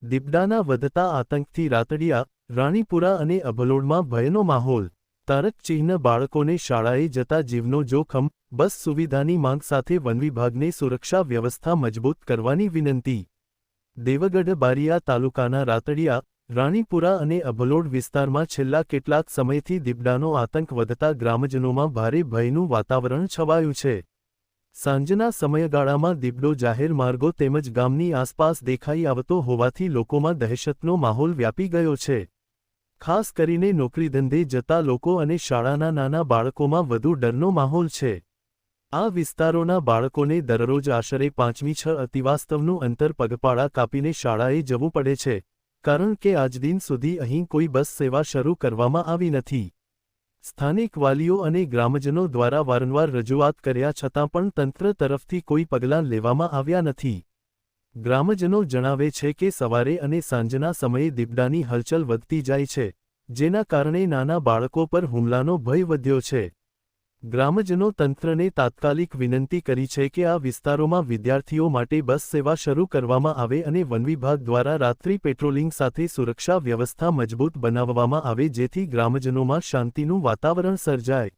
દીપડાના વધતા આતંકથી રાતડિયા, રાણીપુરા અને અભલોડમાં ભયનો માહોલ. તારકચિહ્ન બાળકોને શાળાએ જતા જીવનો જોખમ, બસ સુવિધાની માંગ સાથે વનવિભાગને સુરક્ષા વ્યવસ્થા મજબૂત કરવાની વિનંતી. દેવગઢ બારિયા તાલુકાના રાતડિયા, રાણીપુરા અને અભલોડ વિસ્તારમાં છેલ્લા કેટલાક સમયથી દીપડાનો આતંક વધતા ગ્રામજનોમાં ભારે ભયનું વાતાવરણ છવાયું છે. સાંજના સમયગાળામાં દીપડો જાહેર માર્ગો તેમજ ગામની આસપાસ દેખાઈ આવતો હોવાથી લોકોમાં દહેશતનો માહોલ વ્યાપી ગયો છે. ખાસ કરીને નોકરીધંધે જતા લોકો અને શાળાના નાના બાળકોમાં વધુ ડરનો માહોલ છે. આ વિસ્તારોના બાળકોને દરરોજ આશરે 5-6 અતિવાસ્તવનું અંતર પગપાળા કાપીને શાળાએ જવું પડે છે, કારણ કે આજદિન સુધી અહીં કોઈ બસ સેવા શરૂ કરવામાં આવી નથી. સ્થાનિક વાલીઓ અને ગ્રામજનો દ્વારા વારંવાર રજૂઆત કર્યા છતાં પણ તંત્ર તરફથી કોઈ પગલાં લેવામાં આવ્યા નથી. ગ્રામજનો જણાવે છે કે સવારે અને સાંજના સમયે દીપડાની હલચલ વધતી જાય છે, જેના કારણે નાના બાળકો પર હુમલાનો ભય વધ્યો છે. ગ્રામજનો તંત્રને તાત્કાલિક વિનંતી કરી છે કે આ વિસ્તારોમાં વિદ્યાર્થીઓ માટે બસ સેવા શરૂ કરવામાં આવે અને વનવિભાગ દ્વારા રાત્રિ પેટ્રોલિંગ સાથે સુરક્ષા વ્યવસ્થા મજબૂત બનાવવામાં આવે જેથી ગ્રામજનોમાં શાંતિનું વાતાવરણ સર્જાય.